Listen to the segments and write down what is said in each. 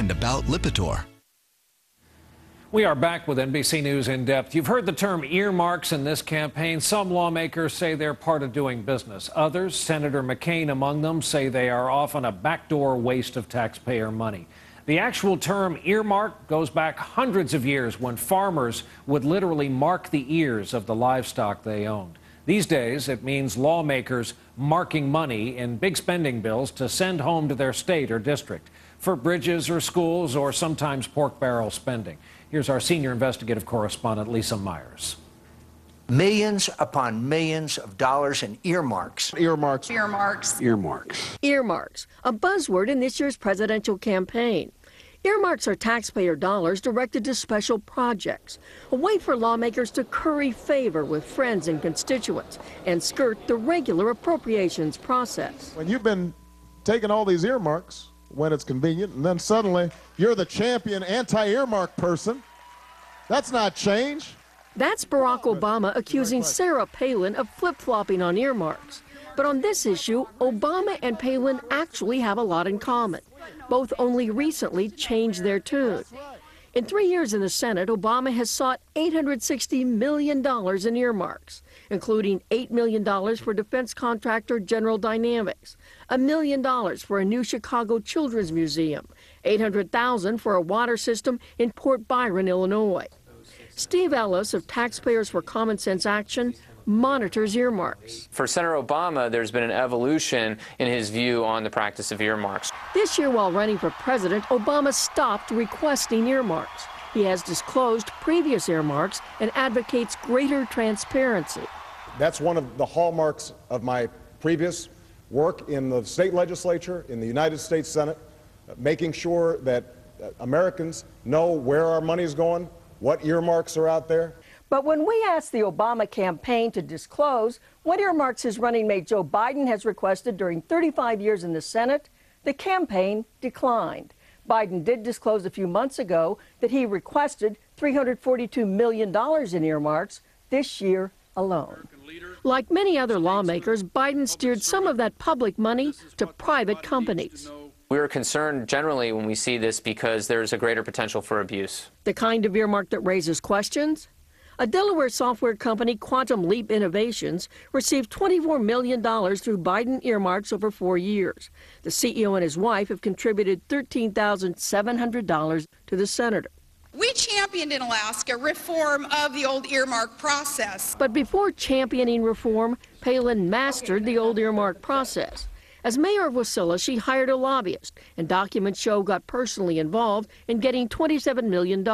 and about Lipitor. We are back with NBC News In Depth. You've heard the term earmarks in this campaign. Some lawmakers say they're part of doing business. Others, Senator McCain among them, say they are often a backdoor waste of taxpayer money. The actual term earmark goes back hundreds of years when farmers would literally mark the ears of the livestock they owned. These days, it means lawmakers marking money in big spending bills to send home to their state or district for bridges or schools or sometimes pork barrel spending. Here's our senior investigative correspondent, Lisa Myers. Millions upon millions of dollars in earmarks. Earmarks. Earmarks. Earmarks. Earmarks, a buzzword in this year's presidential campaign. Earmarks are taxpayer dollars directed to special projects, a way for lawmakers to curry favor with friends and constituents and skirt the regular appropriations process. When you've been taking all these earmarks when it's convenient, and then suddenly you're the champion anti-earmark person, that's not change. That's Barack Obama accusing Sarah Palin of flip-flopping on earmarks. But on this issue, Obama and Palin actually have a lot in common. Both only recently changed their tune. In 3 years in the Senate, Obama has sought $860 million in earmarks, including $8 million for defense contractor General Dynamics, $1 million for a new Chicago Children's Museum, $800,000 for a water system in Port Byron, Illinois. Steve ELLIS of Taxpayers for Common Sense Action monitors earmarks. For Senator Obama, there's been an evolution in his view on the practice of earmarks. This year, while running for president, Obama stopped requesting earmarks. He has disclosed previous earmarks and advocates greater transparency. That's one of the hallmarks of my previous work in the state legislature, in the United States Senate, making sure that Americans know where our money is going, what earmarks are out there. But when we asked the Obama campaign to disclose what earmarks his running mate Joe Biden has requested during 35 years in the Senate, the campaign declined. Biden did disclose a few months ago that he requested $342 million in earmarks this year alone. Like many other lawmakers, Biden steered some of that public money to private companies. We're concerned generally when we see this because there's a greater potential for abuse. The kind of earmark that raises questions? A Delaware software company, Quantum Leap Innovations, received $24 million through Biden earmarks over 4 years. The CEO and his wife have contributed $13,700 to the senator. We championed in Alaska reform of the old earmark process. But before championing reform, Palin mastered the old earmark process. As mayor of Wasilla, she hired a lobbyist, and documents show got personally involved in getting $27 million.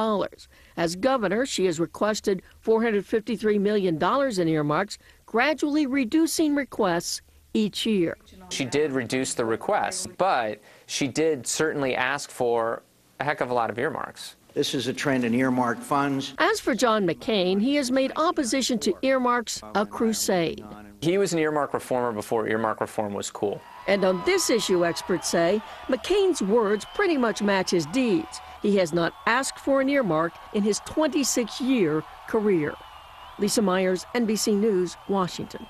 As governor, she has requested $453 million in earmarks, gradually reducing requests each year. She did reduce the requests, but she did certainly ask for a heck of a lot of earmarks. This is a trend in earmark funds. As for John McCain, he has made opposition to earmarks a crusade. He was an earmark reformer before earmark reform was cool. And on this issue, experts say, McCain's words pretty much match his deeds. He has not asked for an earmark in his 26-year career. Lisa Myers, NBC News, Washington.